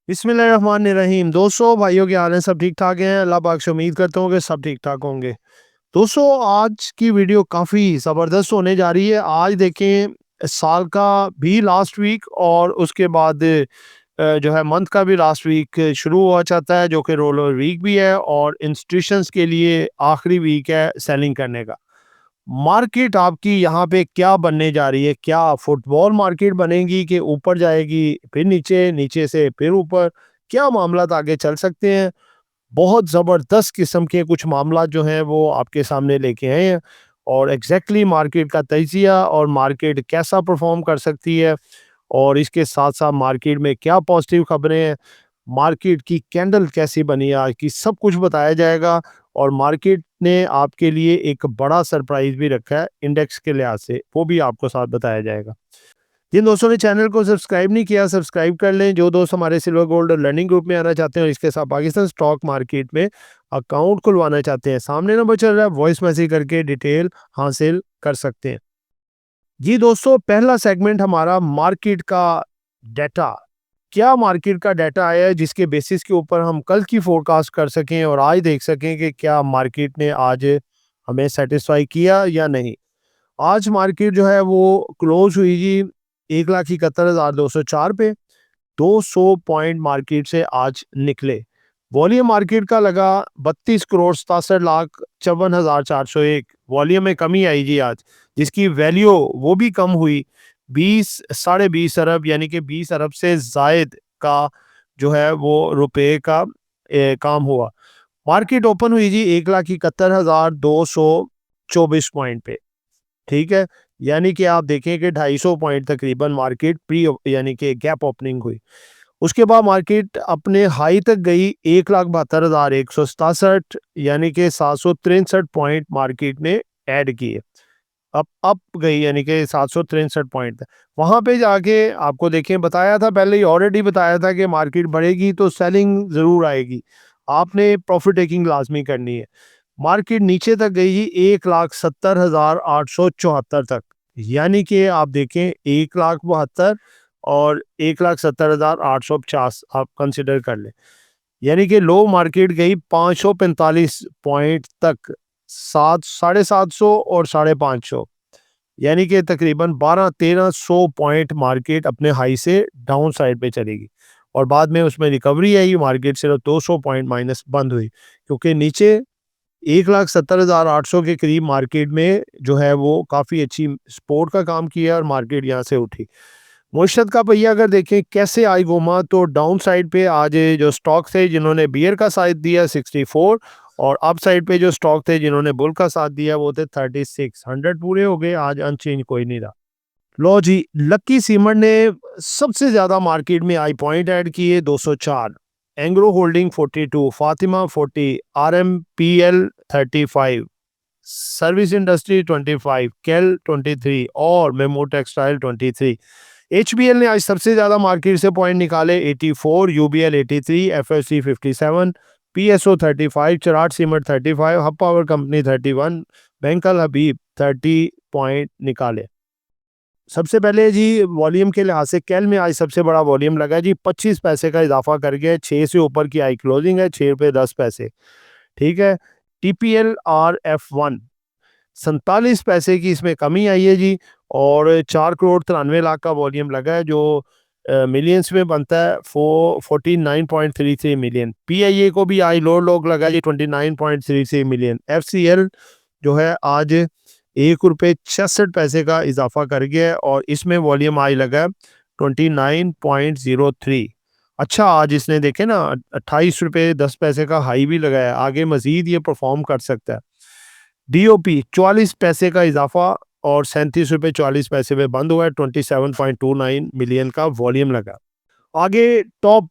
बिस्मिल्लाहिर्रहमानिर्रहीम। दोस्तों, भाइयों क्या हाल है? सब ठीक ठाक हैं? अल्लाह पाक से उम्मीद करता हूँ कि सब ठीक ठाक होंगे। दोस्तों, आज की वीडियो काफ़ी ज़बरदस्त होने जा रही है। आज देखें, साल का भी लास्ट वीक और उसके बाद जो है मंथ का भी लास्ट वीक शुरू हुआ चाहता है, जो कि रोल ओवर वीक भी है और इंस्टीट्यूशंस के लिए आखिरी वीक है सेलिंग करने का। मार्केट आपकी यहाँ पे क्या बनने जा रही है? क्या फुटबॉल मार्केट बनेगी कि ऊपर जाएगी, फिर नीचे, नीचे से फिर ऊपर? क्या मामलात आगे चल सकते हैं? बहुत ज़बरदस्त किस्म के कुछ मामलात जो हैं वो आपके सामने लेके आए हैं और एग्ज़ैक्टली मार्केट का तजिया और मार्केट कैसा परफ़ॉर्म कर सकती है और इसके साथ-साथ मार्केट में क्या पॉज़िटिव खबरें हैं, मार्केट की कैंडल कैसी बनी है आज की, सब कुछ बताया जाएगा और मार्केट ने आपके लिए एक बड़ा सरप्राइज़ भी रखा है इंडेक्स के लिहाज से, वो भी आपको साथ बताया जाएगा। जिन दोस्तों ने चैनल को सब्सक्राइब नहीं किया, सब्सक्राइब कर लें। जो दोस्त हमारे सिल्वर गोल्ड लर्निंग ग्रुप में आना चाहते हैं और इसके साथ पाकिस्तान स्टॉक मार्केट में अकाउंट खुलवाना चाहते हैं, सामने नंबर चल रहा है, वॉइस मैसेज करके डिटेल हासिल कर सकते हैं। जी दोस्तों, पहला सेगमेंट हमारा मार्केट का डाटा। क्या मार्केट का डाटा आया है जिसके बेसिस के ऊपर हम कल की फोरकास्ट कर सकें और आज देख सकें कि क्या मार्केट ने आज हमें सेटिस्फाई किया या नहीं। आज मार्केट जो है वो क्लोज हुई जी 1,71,204 पे। 200 पॉइंट मार्केट से आज निकले। वॉल्यूम मार्केट का लगा 32 करोड़ 67,54,401। वॉल्यूम में कमी आई जी आज, जिसकी वैल्यू वो भी कम हुई। 20 साढ़े 20 अरब यानी कि 20 अरब से जायद का जो है वो रुपए का काम हुआ। मार्केट ओपन हुई जी 1,71,224 पॉइंट पे। ठीक है, यानी कि आप देखें कि 250 पॉइंट तकरीबन मार्केट प्री यानी कि गैप ओपनिंग हुई। उसके बाद मार्केट अपने हाई तक गई 1,72,167 यानी कि 763 पॉइंट मार्केट ने ऐड किए। अप गई यानी कि 763 पॉइंट तक। वहाँ पे जाके आपको देखें बताया था पहले ही, ऑलरेडी बताया था कि मार्केट बढ़ेगी तो सेलिंग ज़रूर आएगी। आपने प्रॉफिट टेकिंग लाज़मी करनी है। मार्केट नीचे तक गई जी 1,70,874 तक। यानी कि आप देखें 1,72,000 और 1,70,850 आप कंसिडर कर लें। यानी कि लो मार्केट गई 545 पॉइंट तक, 7 750 और 550, यानी कि तकरीबन 12-1300 पॉइंट मार्केट अपने हाई से डाउन साइड पे चलेगी और बाद में उसमें रिकवरी आई। मार्केट सिर्फ 200 पॉइंट माइनस बंद हुई क्योंकि नीचे 1,70,800 के करीब मार्केट में जो है वो काफ़ी अच्छी सपोर्ट का काम किया और मार्केट यहाँ से उठी। मुर्शद का पहिया अगर देखें कैसे आई घूमा, तो डाउन साइड पे आज जो स्टॉक थे जिन्होंने बियर का साथ दिया 64 और अप साइड पे जो स्टॉक थे जिन्होंने बुल का साथ दिया वो थे 36। 100 पूरे हो गए, आज अनचेंज कोई नहीं रहा। लो जी, लक्की सीमेंट ने सबसे ज़्यादा मार्केट में आई पॉइंट ऐड किए 204, Engro holding 42, Fatima 40, RMPL 35, service industry 25, केल 23 और मेमो टेक्सटाइल 23। HBL ने आज सबसे ज़्यादा मार्केट से पॉइंट निकाले 84, UBL 83, FFC 57, PSO 35, Cherat cement 35, Hub power company 31, Bank Al Habib 30 point निकाले। सबसे पहले जी वॉल्यूम के लिहाज से कैल में आज सबसे बड़ा वॉल्यूम लगा जी, 25 पैसे का इजाफा कर गया, 6 से ऊपर की आई क्लोजिंग है, 6 रुपये 10 पैसे। ठीक है, TPL RF1 47 पैसे की इसमें कमी आई है जी और 4 करोड़ 93 लाख का वॉल्यूम लगा है, जो मिलियंस में बनता है 49.33 मिलियन। PIA को भी आई लोग लगा जी 29.33 मिलियन। FCL जो है आज 1 रुपये 66 पैसे का इजाफा कर गया है और इसमें वॉल्यूम आई लगा है 29.03। अच्छा, आज इसने देखे ना 28 रुपये 10 पैसे का हाई भी लगाया, आगे मजीद ये परफॉर्म कर सकता है। DOP 44 पैसे का इजाफा और 37 रुपये 44 पैसे में बंद हुआ है, 27.29 मिलियन का वॉल्यूम लगा। आगे टॉप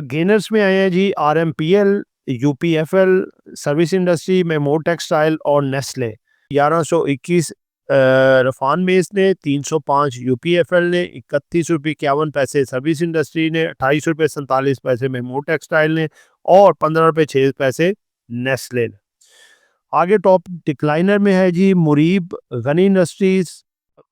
गेनर्स में आए हैं जी RMPL, UPFL, service industry, memo textile और नेस्ले। 1121 रफान मेस ने, 305 UPFL ने, 31 रुपये 51 पैसे सर्विस इंडस्ट्री ने, 28 रुपये 47 पैसे मेमो टेक्सटाइल ने और 15 रुपये 6 पैसे नेस्ले ने। आगे टॉप डिक्लाइनर में है जी मुरीब, गनी इंडस्ट्रीज,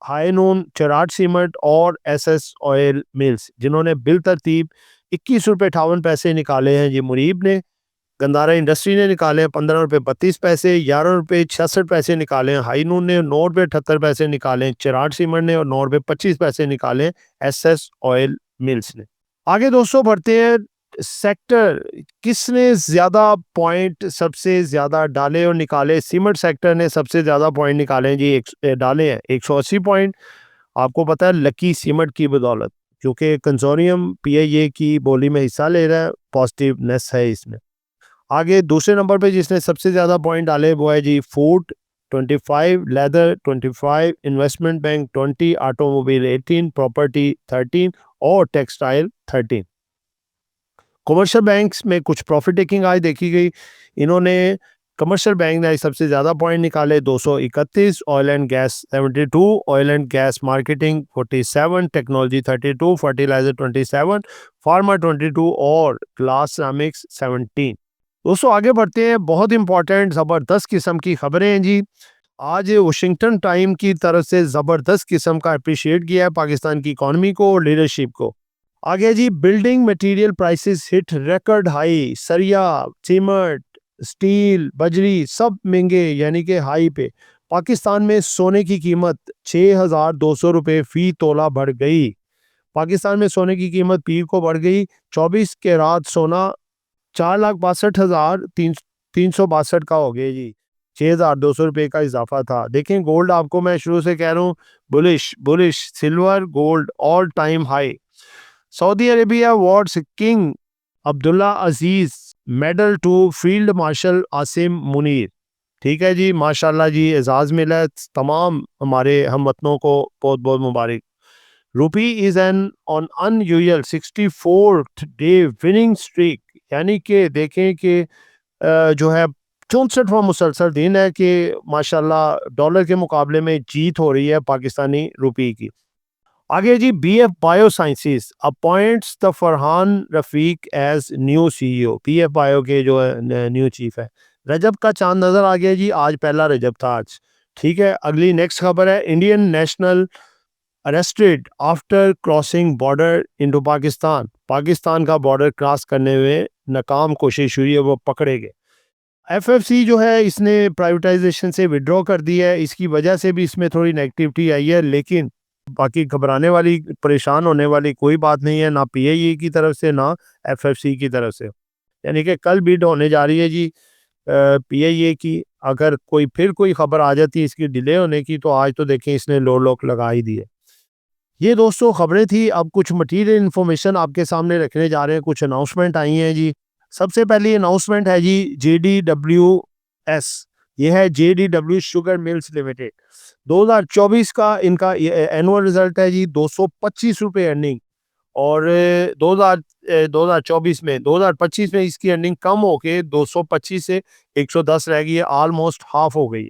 हाई नून, चराट सीमेंट और SS ऑयल मिल्स, जिन्होंने बिल तरतीब 21 रुपये 58 पैसे निकाले हैं जी मुनीब ने। गंदारा इंडस्ट्री ने निकाले हैं 15 रुपये 32 पैसे। 11 रुपये 66 पैसे निकाले हैं हाई नून ने। 9 रुपये 78 पैसे निकाले हैं चिराग सीमेंट ने। और 9 रुपये 25 पैसे निकाले हैं एसएस ऑयल मिल्स ने। आगे दोस्तों बढ़ते हैं सेक्टर, किसने ज्यादा पॉइंट सबसे ज्यादा डाले और निकाले। सीमेंट सेक्टर ने सबसे ज्यादा पॉइंट निकाले हैं जी, डाले हैं 180 पॉइंट। आपको पता है लकी सीमेंट की बदौलत, क्योंकि कंसोर्टियम पीआईए की बोली में हिस्सा ले रहा है, पॉजिटिवनेस है इसमें। आगे दूसरे नंबर पे जिसने सबसे ज़्यादा पॉइंट डाले वो है जी food 25, leather 25, investment bank 20, automobile 18, property 13 और टेक्सटाइल 13। कमर्शियल बैंक्स में कुछ प्रॉफिट टेकिंग आज देखी गई। इन्होंने कमर्शियल बैंक ने सबसे ज़्यादा पॉइंट निकाले 231, oil and gas 72, oil and gas marketing 47, technology 32, fertiliser 27, pharma 22 और ग्लास सिरामिक्स 17। दोस्तों आगे बढ़ते हैं, बहुत इंपॉर्टेंट ज़बरदस्त किस्म की खबरें हैं जी। आज वाशिंगटन टाइम की तरफ से ज़बरदस्त किस्म का अप्रिशिएट किया है पाकिस्तान की इकॉनमी को और लीडरशिप को। आगे जी, building material prices hit record high. सरिया, सीमेंट, स्टील, बजरी सब महंगे यानी कि हाई पे। पाकिस्तान में सोने की कीमत 6,200 रुपये फी तोला बढ़ गई। पाकिस्तान में सोने की कीमत पीर को बढ़ गई। 24 के रात सोना 4,62,362 का हो गया जी। 6,200 रुपये का इजाफा था। देखें गोल्ड, आपको मैं शुरू से कह रहा हूँ bullish bullish. Silver gold all time high. Saudi Arabia awards king Abdullah Aziz medal to field marshal Asim Munir. ठीक है जी, माशाल्लाह जी, एजाज मिला है। तमाम हमारे हमवतनों को बहुत बहुत मुबारक। Rupee is an on unusual 64th day winning streak, यानी कि देखें कि जो है 64वां मुसलसल दिन है कि माशाल्लाह डॉलर के मुकाबले में जीत हो रही है पाकिस्तानी रुपये की। आगे जी, BF biosciences appoints the Farhan Rafiq as new CEO. BF bio के जो है न्यू चीफ है। रजब का चांद नजर आ गया जी, आज पहला रजब था आज। ठीक है, अगली नेक्स्ट खबर है, Indian national arrested after crossing border into Pakistan. Pakistan का बॉर्डर क्रॉस करने में नाकाम कोशिश हुई है, वो पकड़े गए। एफएफसी जो है इसने प्राइवेटाइजेशन से विड्रॉ कर दी है, इसकी वजह से भी इसमें थोड़ी नेगेटिविटी आई है, लेकिन बाकी घबराने वाली परेशान होने वाली कोई बात नहीं है, ना पीआईए की तरफ से ना एफएफसी की तरफ से। यानी कि कल बिड होने जा रही है जी पीआईए की। अगर कोई फिर कोई खबर आ जाती है इसकी डिले होने की, तो आज तो देखें इसने लो लोक लगा ही दिए। ये दोस्तों खबरें थी। अब कुछ मटीरियल इन्फॉर्मेशन आपके सामने रखने जा रहे हैं। कुछ अनाउंसमेंट आई हैं जी। सबसे पहली अनाउंसमेंट है जी JDWS। ये है JDW शुगर मिल्स लिमिटेड। 2024 का इनका एनुअल रिजल्ट है जी 225 रुपये अर्निंग। और 2025 में इसकी अर्निंग कम होके 225 से 110 रह गई है, ऑलमोस्ट हाफ हो गई है।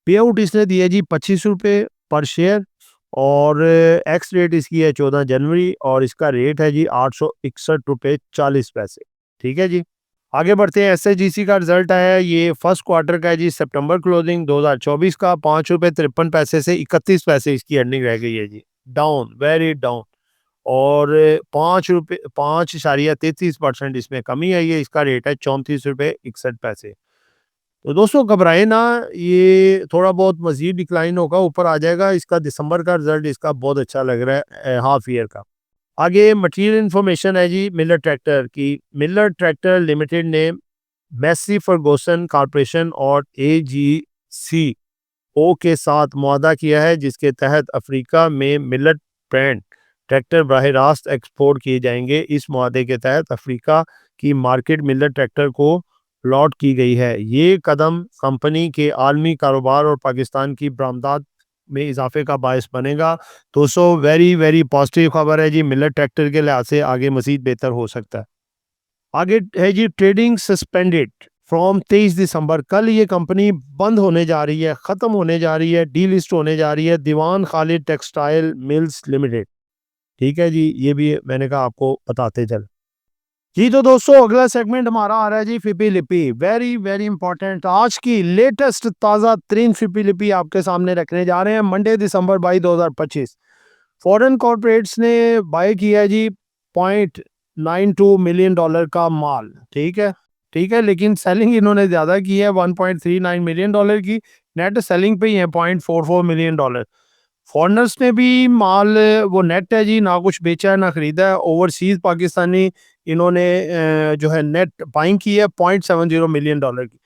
पे आउट इसने दिया जी 25 रुपये पर शेयर। और एक्स रेट इसकी है 14 जनवरी और इसका रेट है जी 861 रुपये 40 पैसे। ठीक है जी, आगे बढ़ते हैं। एसएचजीसी का रिजल्ट आया है, ये फर्स्ट क्वार्टर का है जी, सितंबर क्लोजिंग 2024 का। 5 रुपये 53 पैसे से 31 पैसे इसकी अर्निंग रह गई है जी, डाउन, वेरी डाउन। और 5.33% इसमें कमी आई है। इसका रेट है 34 रुपये 61 पैसे। तो दोस्तों घबराए ना, ये थोड़ा बहुत मजीद डिक्लाइन होगा, ऊपर आ जाएगा। इसका दिसंबर का रिजल्ट इसका बहुत अच्छा लग रहा है हाफ ईयर का। आगे मटीरियल इन्फॉर्मेशन है जी मिलर ट्रैक्टर की। मिलर ट्रैक्टर लिमिटेड ने मैसी फर्गूसन कॉर्पोरेशन और AGCO के साथ मुआहदा किया है, जिसके तहत अफ्रीका में मिलर ब्रांड ट्रैक्टर बराह रास्त एक्सपोर्ट किए जाएंगे। इस मुआहदे के तहत अफ्रीका की मार्केट मिलर ट्रैक्टर को लॉट की गई है। ये कदम कंपनी के आलमी कारोबार और पाकिस्तान की बरामदात में इजाफे का बायस बनेगा। दोस्तों वेरी वेरी पॉजिटिव खबर है जी, मिलर ट्रैक्टर के लिहाज से आगे मजीद बेहतर हो सकता है। आगे है जी, ट्रेडिंग सस्पेंडेड फ्रॉम 23 दिसंबर। कल ये कंपनी बंद होने जा रही है, ख़त्म होने जा रही है, डीलिस्ट होने जा रही है, दीवान खालिद टेक्सटाइल मिल्स लिमिटेड। ठीक है जी, ये भी मैंने कहा आपको बताते चल जी। तो दोस्तों अगला सेगमेंट हमारा आ रहा है जी फिपी लिपी। वेरी वेरी इंपॉर्टेंट, आज की लेटेस्ट ताज़ा तरीन फिपी लिपी आपके सामने रखने जा रहे हैं। मंडे दिसंबर 22, 2025 फॉरेन कॉर्पोरेट्स ने बाय किया जी 0.9 $1.92 मिलियन का माल, ठीक है, ठीक है, लेकिन सेलिंग इन्होंने ज़्यादा की है, $1.39 मिलियन की, नेट सेलिंग पे ही है $0.44 मिलियन। फॉरेनर्स ने भी माल, वो नेट है जी, ना कुछ बेचा है ना खरीदा है। ओवरसीज पाकिस्तानी इन्होंने जो है नेट बाइंग की है $0.70 मिलियन की,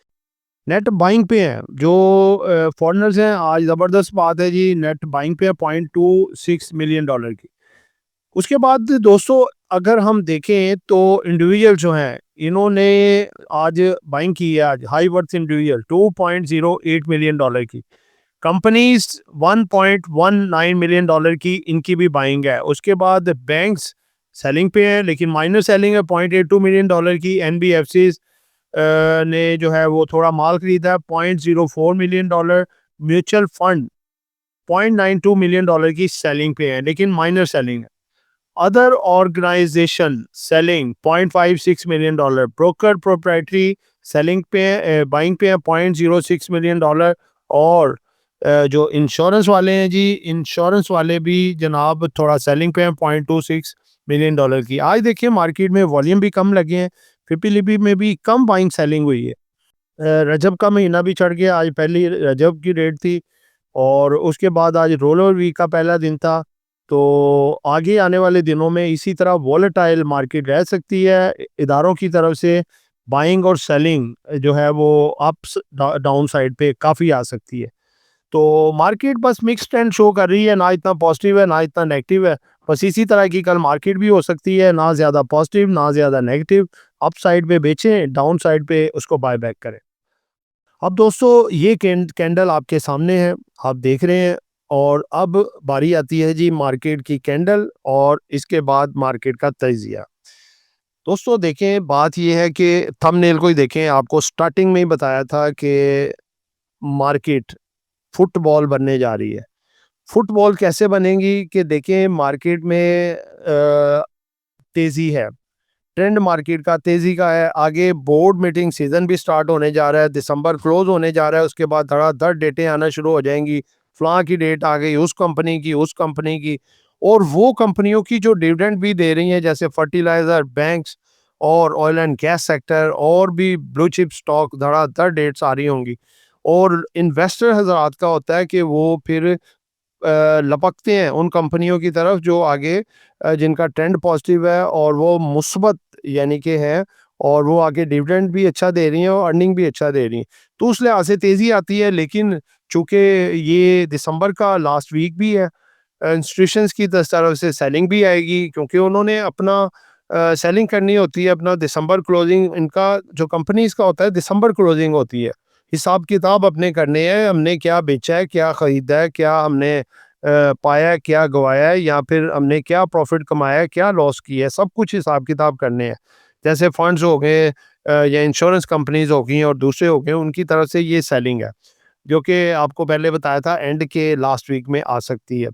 नेट बाइंग पे है। जो फॉरेनर्स हैं, आज ज़बरदस्त बात है जी, नेट बाइंग पे है $0.26 मिलियन की। उसके बाद दोस्तों अगर हम देखें तो इंडिविजुअल जो हैं इन्होंने आज बाइंग की है, आज हाई वर्थ इंडिविजुअल $2.08 मिलियन की, कंपनीज $1.19 मिलियन की इनकी भी बाइंग है। उसके बाद बैंक्स सेलिंग पे है, लेकिन माइनर सेलिंग है $0.82 मिलियन की। एनबीएफसी ने जो है वो थोड़ा माल खरीदा है $0.04 मिलियन। म्यूचुअल फंड $0.92 मिलियन की सेलिंग पे है, लेकिन माइनर सेलिंग है। Other organisation selling $0.56 million, broker proprietary selling पे बाइंग पे है $0.06 मिलियन। और जो इंश्योरेंस वाले हैं जी, इंश्योरेंस वाले भी जनाब थोड़ा सेलिंग पे हैं $0.26 मिलियन की। आज देखिए मार्केट में वॉल्यूम भी कम लगे हैं, फिपीलीपी में भी कम बाइंग सेलिंग हुई है। रजब का महीना भी चढ़ गया, आज पहली रजब की डेट थी और उसके बाद आज रोलर वीक का पहला दिन था। तो आगे आने वाले दिनों में इसी तरह वॉलेटाइल मार्केट रह सकती है। इदारों की तरफ से बाइंग और सेलिंग जो है वो अप्स डाउन साइड पे काफ़ी आ सकती है। तो मार्केट बस मिक्स ट्रेंड शो कर रही है, ना इतना पॉजिटिव है ना इतना नेगेटिव है। बस इसी तरह की कल मार्केट भी हो सकती है, ना ज़्यादा पॉजिटिव ना ज़्यादा नेगेटिव। अप साइड पे बेचें, डाउन साइड पे उसको बाय बैक करें। अब दोस्तों ये कैंडल आपके सामने है, आप देख रहे हैं। और अब बारी आती है जी मार्केट की कैंडल और इसके बाद मार्केट का तजिया। दोस्तों देखें, बात ये है कि थंबनेल को ही देखें, आपको स्टार्टिंग में ही बताया था कि मार्केट फुटबॉल बनने जा रही है। फुटबॉल कैसे बनेगी कि देखें मार्केट में तेज़ी है, ट्रेंड मार्केट का तेज़ी का है। आगे बोर्ड मीटिंग सीज़न भी स्टार्ट होने जा रहा है, दिसंबर क्लोज होने जा रहा है, उसके बाद धड़ाधड़ डेटें आना शुरू हो जाएंगी। फलां की डेट आ गई, उस कंपनी की, और वो कंपनियों की जो डिविडेंड भी दे रही हैं, जैसे फर्टिलाइज़र, बैंक्स और ऑयल एंड गैस सेक्टर, और भी ब्लू चिप स्टॉक, धड़ाधड़ डेट्स आ रही होंगी। और इन्वेस्टर हजरात का होता है कि वो फिर लपकते हैं उन कंपनियों की तरफ जो आगे जिनका ट्रेंड पॉजिटिव है और वो मुस्बत यानी कि है, और वो आगे डिविडेंड भी अच्छा दे रही हैं और अर्निंग भी अच्छा दे रही हैं। तो उस लिहाज से तेज़ी आती है। लेकिन चूँकि ये दिसंबर का लास्ट वीक भी है, इंस्टीट्यूशंस की तरफ से सेलिंग भी आएगी, क्योंकि उन्होंने अपना सेलिंग करनी होती है। अपना दिसंबर क्लोजिंग इनका जो कंपनीज़ का होता है, दिसंबर क्लोजिंग होती है। हिसाब किताब अपने करने हैं, हमने क्या बेचा है, क्या ख़रीदा है, क्या हमने पाया है, क्या गँवाया है, या फिर हमने क्या प्रॉफ़िट कमाया है, क्या लॉस किया है, सब कुछ हिसाब किताब करने हैं। जैसे फंड्स हो गए या इंश्योरेंस कंपनीज़ हो गई और दूसरे हो गए, उनकी तरफ से ये सेलिंग है, जो कि आपको पहले बताया था एंड के लास्ट वीक में आ सकती है।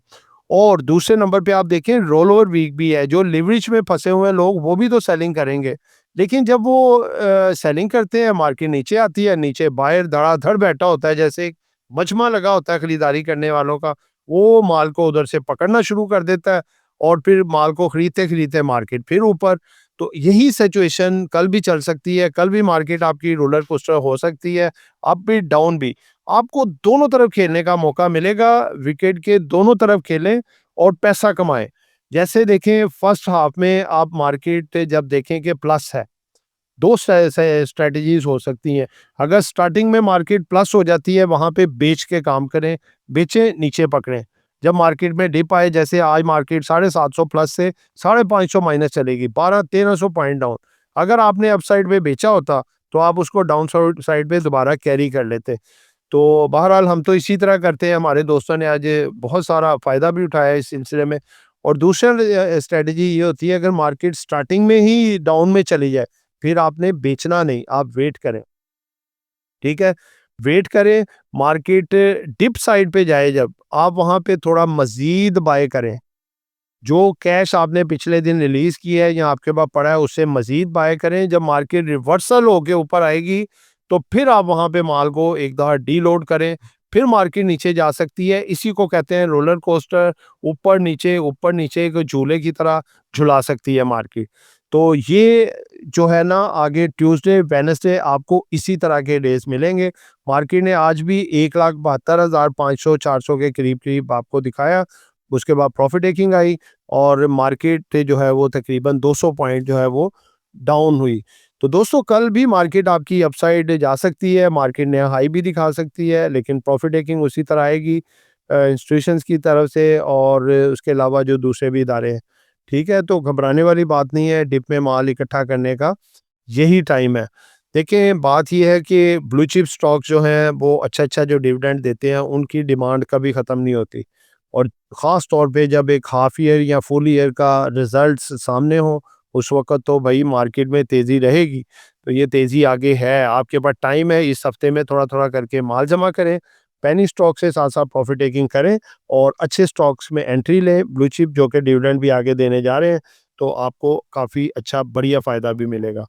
और दूसरे नंबर पे आप देखें रोल ओवर वीक भी है, जो लिवरेज में फँसे हुए हैं लोग वो भी तो सेलिंग करेंगे। लेकिन जब वो सेलिंग करते हैं, मार्केट नीचे आती है, नीचे बायर धड़ाधड़ बैठा होता है, जैसे एक मजमा लगा होता है खरीदारी करने वालों का, वो माल को उधर से पकड़ना शुरू कर देता है और फिर माल को खरीदते-खरीदते मार्केट फिर ऊपर। तो यही सिचुएशन कल भी चल सकती है, कल भी मार्केट आपकी रोलर कोस्टर हो सकती है, अप भी डाउन भी। आपको दोनों तरफ खेलने का मौका मिलेगा, विकेट के दोनों तरफ खेलें और पैसा कमाएँ। जैसे देखें फर्स्ट हाफ में आप मार्केट जब देखें कि प्लस है, 2 स्ट्रैटेजीज़ हो सकती हैं। अगर स्टार्टिंग में मार्केट प्लस हो जाती है, वहाँ पे बेच के काम करें, बेचें, नीचे पकड़ें। जब मार्केट में डिप आए, जैसे आज मार्केट 750 प्लस से 550 माइनस चलेगी, 1200-1300 पॉइंट डाउन। अगर आपने अपसाइड पे बेचा होता, तो आप उसको डाउन साइड पे दोबारा कैरी कर लेते। तो बहरहाल हम तो इसी तरह करते हैं, हमारे दोस्तों ने आज बहुत सारा फ़ायदा भी उठाया इस सिलसिले में। और दूसरा स्ट्रैटेजी ये होती है, अगर मार्केट स्टार्टिंग में ही डाउन में चली जाए, फिर आपने बेचना नहीं, आप वेट करें, ठीक है? वेट करें, मार्केट डिप साइड पे जाए जब, आप वहाँ पे थोड़ा मज़ीद बाय करें। जो कैश आपने पिछले दिन रिलीज़ किया है या आपके पास पड़ा है, उससे मज़ीद बाय करें। जब मार्केट रिवर्सल होके ऊपर आएगी, तो फिर आप वहाँ पे माल को एक दफ़ा डीलोड करें, फिर मार्केट नीचे जा सकती है। इसी को कहते हैं रोलर कोस्टर, ऊपर-नीचे एक झूले की तरह झुला सकती है मार्केट। तो ये जो है ना आगे ट्यूसडे, वेडनेसडे आपको इसी तरह के डेज़ मिलेंगे। मार्केट ने आज भी 1,72,500-400 के करीब-करीब आपको दिखाया। उसके बाद प्रॉफ़िट टेकिंग आई और मार्केट जो है वो तकरीबन 200 पॉइंट जो है वो डाउन हुई। तो दोस्तों कल भी मार्केट आपकी अपसाइड जा सकती है, मार्केट नया हाई भी दिखा सकती है, लेकिन प्रॉफ़िट टेकिंग उसी तरह आएगी इंस्टीट्यूशंस की तरफ से और उसके अलावा जो दूसरे भी इदारे हैं। ठीक है? तो घबराने वाली बात नहीं है, डिप में माल इकट्ठा करने का यही टाइम है। देखिए, बात ये है कि ब्लू चिप स्टॉक्स जो हैं, वो अच्छा-अच्छा जो डिविडेंड देते हैं, उनकी डिमांड कभी ख़त्म नहीं होती और ख़ास तौर पे जब एक हाफ ईयर या फुल ईयर का रिज़ल्ट्स सामने हो, उस वक़्त तो भई मार्केट में तेज़ी रहेगी। तो ये तेज़ी आगे है, आपके पास टाइम है, इस हफ़्ते में थोड़ा-थोड़ा करके माल जमा करें, पेनी स्टॉक से साथ-साथ प्रॉफ़िट टेकिंग करें और अच्छे स्टॉक्स में एंट्री लें, ब्लू चिप जो कि डिविडेंड भी आगे देने जा रहे हैं, तो आपको काफ़ी अच्छा बढ़िया फ़ायदा भी मिलेगा।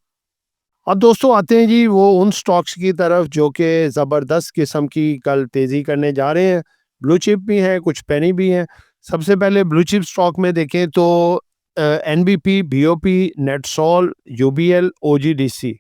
अब दोस्तों आते हैं जी वो उन स्टॉक्स की तरफ जो कि ज़बरदस्त किस्म की कल तेज़ी करने जा रहे हैं। ब्लू चिप भी हैं, कुछ पेनी भी हैं। सबसे पहले ब्लू चिप स्टॉक में देखें तो NBP, BOP, NetSol, UBL, OGDC,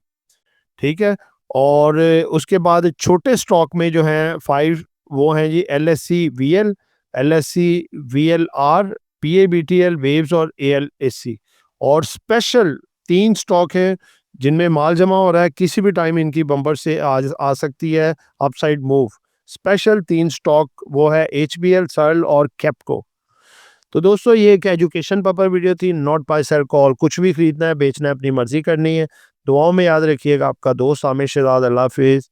ठीक है? और उसके बाद छोटे स्टॉक में जो हैं 5 वो हैं जी LSC V L, LSC VLR, पीएबीटीएल, waves और एएलएससी और स्पेशल 3 स्टॉक हैं जिनमें माल जमा हो रहा है, किसी भी टाइम इनकी बम्पर से आज आ सकती है अपसाइड मूव। स्पेशल 3 स्टॉक वो है एचबीएल, सर्ल और कैप्को। तो दोस्तों ये एक एजुकेशन पर्पस वीडियो थी, नॉट बाय सेल कॉल। कुछ भी खरीदना है, बेचना है, अपनी मर्ज़ी करनी है। दुआओं में याद रखिएगा। आपका दोस्त आमिर शहजाद। अल्लाह हाफ़िज़।